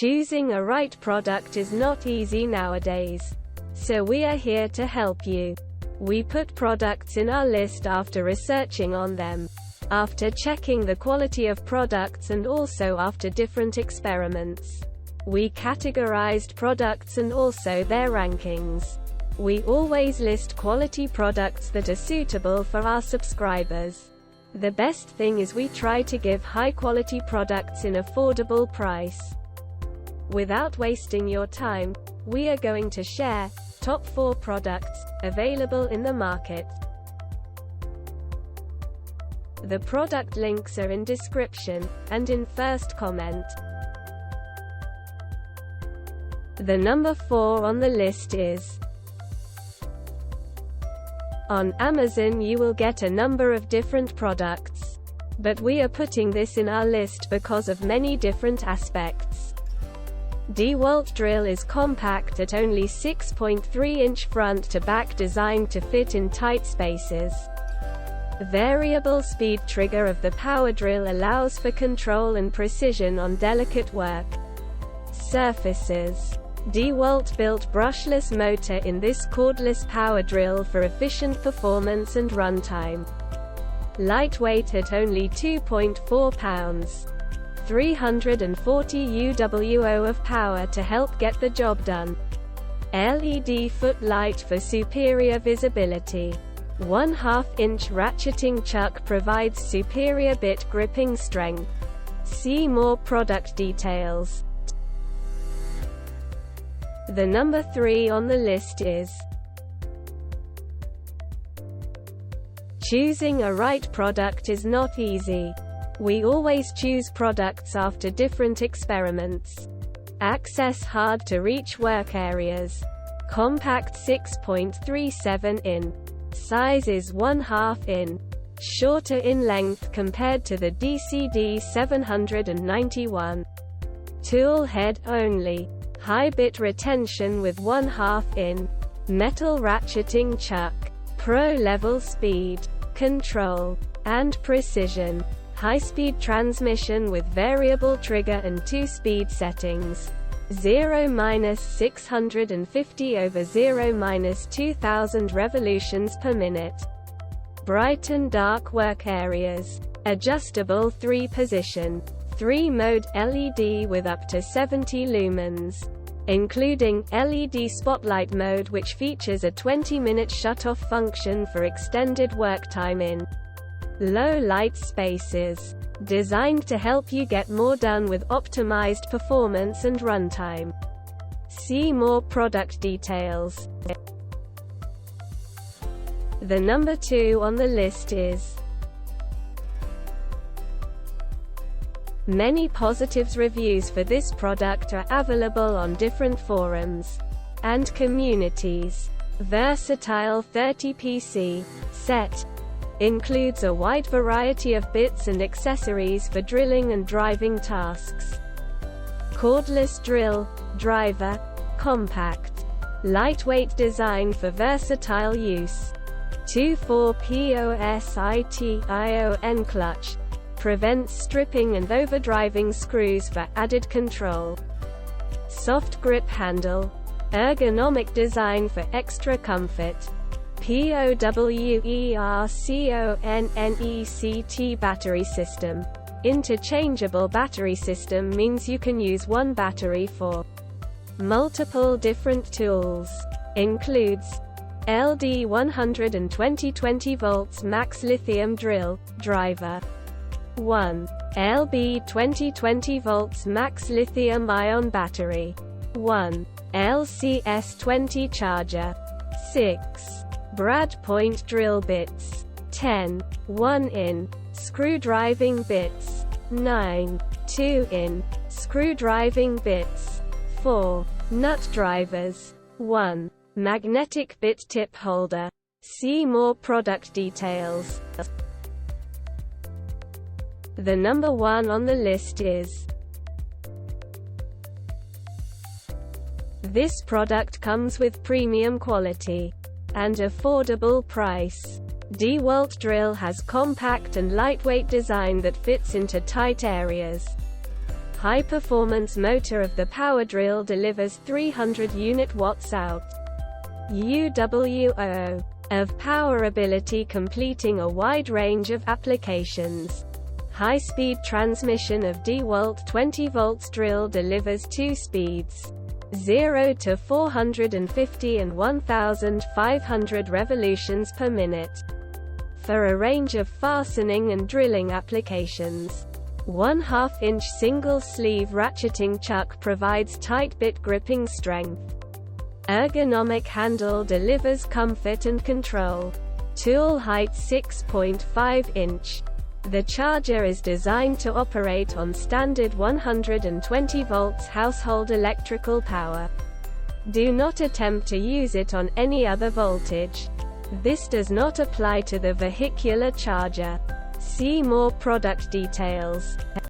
Choosing a right product is not easy nowadays. So we are here to help you. We put products in our list after researching on them, after checking the quality of products, and also after different experiments. We categorized products and also their rankings. We always list quality products that are suitable for our subscribers. The best thing is we try to give high quality products in affordable price. Without wasting your time, we are going to share top 4 products available in the market. The product links are in description and in first comment. The number 4 on the list is on Amazon. You will get a number of different products, but we are putting this in our list because of many different aspects. DeWalt drill is compact at only 6.3-inch front to back, designed to fit in tight spaces. Variable speed trigger of the power drill allows for control and precision on delicate work surfaces. DeWalt built brushless motor in this cordless power drill for efficient performance and runtime. Lightweight at only 2.4 pounds. 340 UWO of power to help get the job done. LED footlight for superior visibility. 1/2-inch ratcheting chuck provides superior bit gripping strength. See more product details. The number 3 on the list is choosing a right product is not easy. We always choose products after different experiments. Access hard to reach work areas. Compact 6.37 in. Size is 1/2 in. Shorter in length compared to the DCD 791. Tool head only. High bit retention with 1/2 in. Metal ratcheting chuck. Pro level speed, control, and precision. High-speed transmission with variable trigger and 2-speed settings. 0-650 over 0-2000 revolutions per minute. Bright and dark work areas. Adjustable 3-position. 3-mode LED with up to 70 lumens. Including LED spotlight mode, which features a 20-minute shut-off function for extended work time in low light spaces. Designed to help you get more done with optimized performance and runtime. See more product details. The number 2 on the list is many positives. Reviews for this product are available on different forums and communities. Versatile 30PC set. Includes a wide variety of bits and accessories for drilling and driving tasks. Cordless drill, driver, compact. Lightweight design for versatile use. 2/4 POSITION clutch. Prevents stripping and overdriving screws for added control. Soft grip handle. Ergonomic design for extra comfort. POWERCONNECT battery system. Interchangeable battery system means you can use one battery for multiple different tools. Includes LD 120 20 volts max lithium drill, driver. 1. LB 20 volts max lithium ion battery. 1. LCS 20 charger. 6. Brad point drill bits. 10. 1-in. Screw driving bits. 9. 2-in. Screw driving bits. 4. Nut drivers. 1. Magnetic bit tip holder. See more product details. The number 1 on the list is this product comes with premium quality and affordable price. DeWalt drill has compact and lightweight design that fits into tight areas. High-performance motor of the power drill delivers 300 unit watts out. UWO of power ability, completing a wide range of applications. High-speed transmission of DeWalt 20 volts drill delivers 2 speeds, 0 to 450 and 1,500 revolutions per minute, for a range of fastening and drilling applications. 1/2 inch single sleeve ratcheting chuck provides tight bit gripping strength. Ergonomic handle delivers comfort and control. Tool height 6.5 inch. The charger is designed to operate on standard 120 volts household electrical power. Do not attempt to use it on any other voltage. This does not apply to the vehicular charger. See more product details.